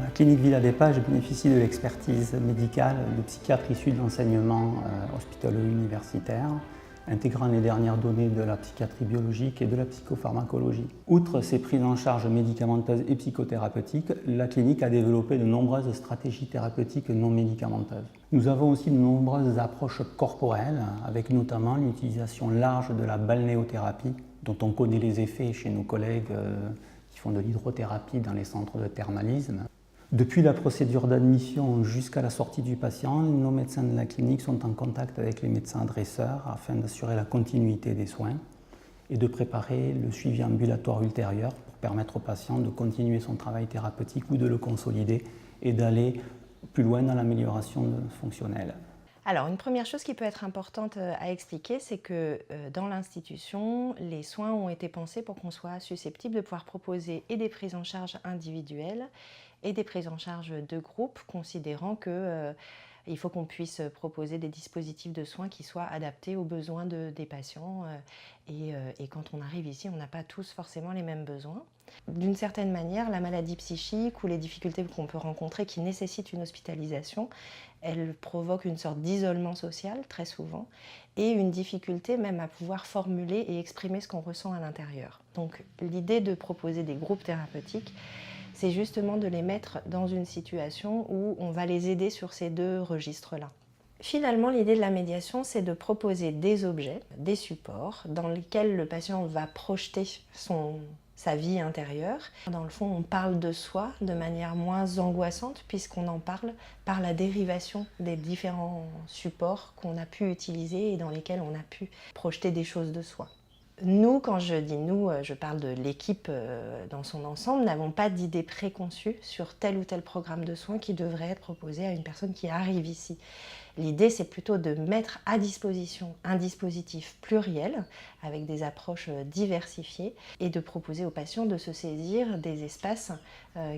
La clinique Villa des Pages bénéficie de l'expertise médicale de psychiatres issus de l'enseignement hospitalo-universitaire, intégrant les dernières données de la psychiatrie biologique et de la psychopharmacologie. Outre ses prises en charge médicamenteuses et psychothérapeutiques, la clinique a développé de nombreuses stratégies thérapeutiques non médicamenteuses. Nous avons aussi de nombreuses approches corporelles, avec notamment l'utilisation large de la balnéothérapie, dont on connaît les effets chez nos collègues qui font de l'hydrothérapie dans les centres de thermalisme. Depuis la procédure d'admission jusqu'à la sortie du patient, nos médecins de la clinique sont en contact avec les médecins adresseurs afin d'assurer la continuité des soins et de préparer le suivi ambulatoire ultérieur pour permettre au patient de continuer son travail thérapeutique ou de le consolider et d'aller plus loin dans l'amélioration fonctionnelle. Alors, une première chose qui peut être importante à expliquer, c'est que dans l'institution, les soins ont été pensés pour qu'on soit susceptible de pouvoir proposer et des prises en charge individuelles et des prises en charge de groupe, considérant qu'il faut qu'on puisse proposer des dispositifs de soins qui soient adaptés aux besoins des patients. Et quand on arrive ici, on n'a pas tous forcément les mêmes besoins. D'une certaine manière, la maladie psychique ou les difficultés qu'on peut rencontrer qui nécessitent une hospitalisation, elles provoquent une sorte d'isolement social, très souvent, et une difficulté même à pouvoir formuler et exprimer ce qu'on ressent à l'intérieur. Donc l'idée de proposer des groupes thérapeutiques, c'est justement de les mettre dans une situation où on va les aider sur ces deux registres-là. Finalement, l'idée de la médiation, c'est de proposer des objets, des supports, dans lesquels le patient va projeter sa vie intérieure. Dans le fond, on parle de soi de manière moins angoissante, puisqu'on en parle par la dérivation des différents supports qu'on a pu utiliser et dans lesquels on a pu projeter des choses de soi. Nous, quand je dis nous, je parle de l'équipe dans son ensemble, n'avons pas d'idée préconçue sur tel ou tel programme de soins qui devrait être proposé à une personne qui arrive ici. L'idée, c'est plutôt de mettre à disposition un dispositif pluriel avec des approches diversifiées et de proposer aux patients de se saisir des espaces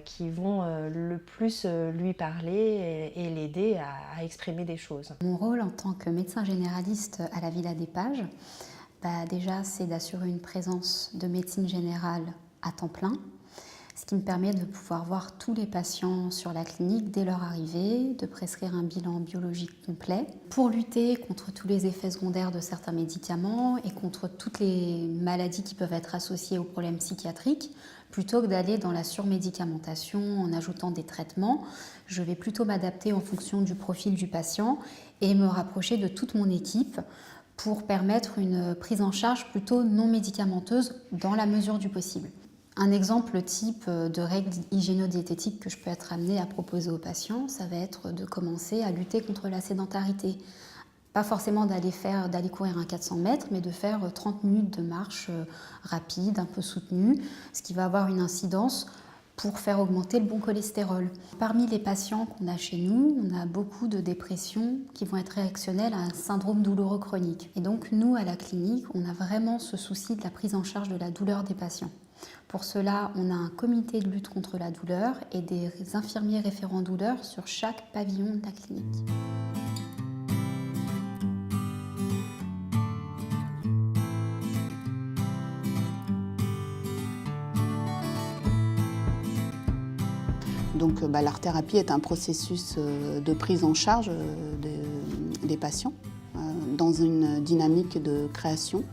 qui vont le plus lui parler et l'aider à exprimer des choses. Mon rôle en tant que médecin généraliste à la Villa des Pages, déjà, c'est d'assurer une présence de médecine générale à temps plein, ce qui me permet de pouvoir voir tous les patients sur la clinique dès leur arrivée, de prescrire un bilan biologique complet pour lutter contre tous les effets secondaires de certains médicaments et contre toutes les maladies qui peuvent être associées aux problèmes psychiatriques. Plutôt que d'aller dans la surmédicamentation en ajoutant des traitements, je vais plutôt m'adapter en fonction du profil du patient et me rapprocher de toute mon équipe pour permettre une prise en charge plutôt non médicamenteuse dans la mesure du possible. Un exemple type de règles hygiéno-diététiques que je peux être amenée à proposer aux patients, ça va être de commencer à lutter contre la sédentarité. Pas forcément d'aller courir un 400 mètres, mais de faire 30 minutes de marche rapide, un peu soutenue, ce qui va avoir une incidence pour faire augmenter le bon cholestérol. Parmi les patients qu'on a chez nous, on a beaucoup de dépressions qui vont être réactionnelles à un syndrome douloureux chronique. Et donc nous, à la clinique, on a vraiment ce souci de la prise en charge de la douleur des patients. Pour cela, on a un comité de lutte contre la douleur et des infirmiers référents douleur sur chaque pavillon de la clinique. Donc l'art-thérapie est un processus de prise en charge des patients dans une dynamique de création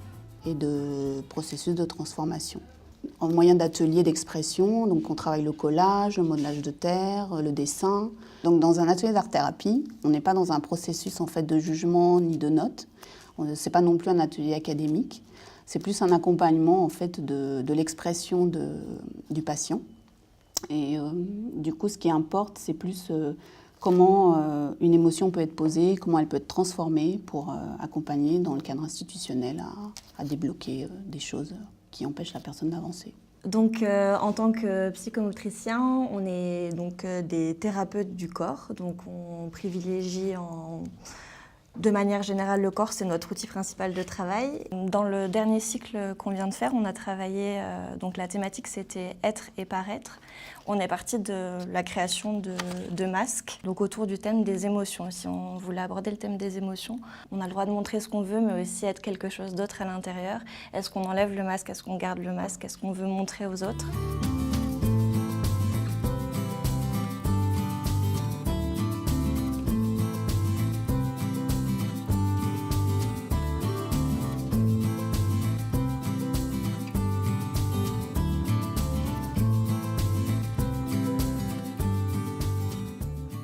et de processus de transformation. En moyen d'ateliers d'expression, donc on travaille le collage, le modelage de terre, le dessin. Donc dans un atelier d'art-thérapie, on n'est pas dans un processus en fait de jugement ni de notes. C'est pas non plus un atelier académique. C'est plus un accompagnement en fait de l'expression du patient. Et du coup, ce qui importe, c'est plus comment une émotion peut être posée, comment elle peut être transformée pour accompagner dans le cadre institutionnel à débloquer des choses qui empêchent la personne d'avancer. Donc, en tant que psychomotricien, on est donc des thérapeutes du corps. Donc, on privilégie de manière générale le corps, c'est notre outil principal de travail. Dans le dernier cycle qu'on vient de faire, on a travaillé, donc la thématique c'était être et paraître. On est parti de la création de masques, donc autour du thème des émotions. Si on voulait aborder le thème des émotions, on a le droit de montrer ce qu'on veut, mais aussi être quelque chose d'autre à l'intérieur. Est-ce qu'on enlève le masque? Est-ce qu'on garde le masque? Est-ce qu'on veut montrer aux autres?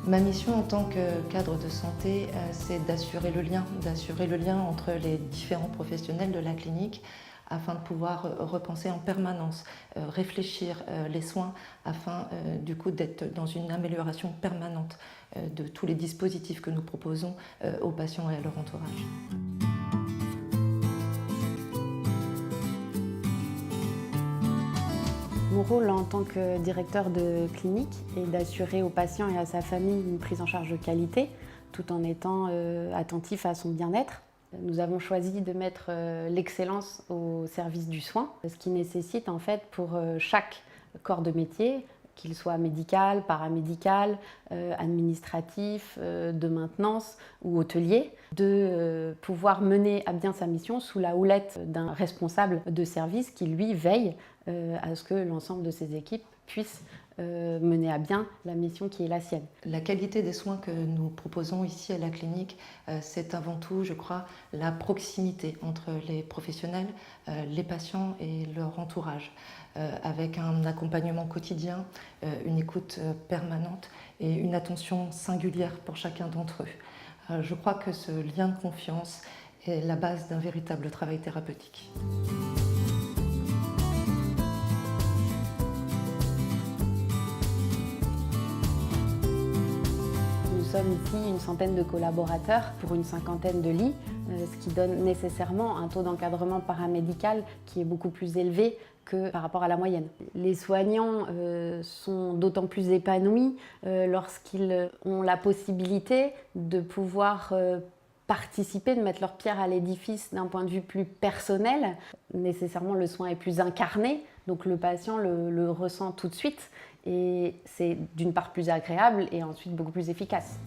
Ma mission en tant que cadre de santé, c'est d'assurer le lien entre les différents professionnels de la clinique afin de pouvoir repenser en permanence, réfléchir les soins afin du coup d'être dans une amélioration permanente de tous les dispositifs que nous proposons aux patients et à leur entourage. Mon rôle en tant que directeur de clinique est d'assurer au patient et à sa famille une prise en charge de qualité, tout en étant attentif à son bien-être. Nous avons choisi de mettre l'excellence au service du soin, ce qui nécessite en fait pour chaque corps de métier, qu'il soit médical, paramédical, administratif, de maintenance ou hôtelier, de pouvoir mener à bien sa mission sous la houlette d'un responsable de service qui, lui, veille à ce que l'ensemble de ses équipes puissent mener à bien la mission qui est la sienne. La qualité des soins que nous proposons ici à la clinique, c'est avant tout, je crois, la proximité entre les professionnels, les patients et leur entourage, avec un accompagnement quotidien, une écoute permanente et une attention singulière pour chacun d'entre eux. Je crois que ce lien de confiance est la base d'un véritable travail thérapeutique. Nous sommes ici une centaine de collaborateurs pour une cinquantaine de lits, ce qui donne nécessairement un taux d'encadrement paramédical qui est beaucoup plus élevé que par rapport à la moyenne. Les soignants sont d'autant plus épanouis lorsqu'ils ont la possibilité de pouvoir participer, de mettre leur pierre à l'édifice d'un point de vue plus personnel. Nécessairement, le soin est plus incarné, donc le patient le ressent tout de suite et c'est d'une part plus agréable et ensuite beaucoup plus efficace.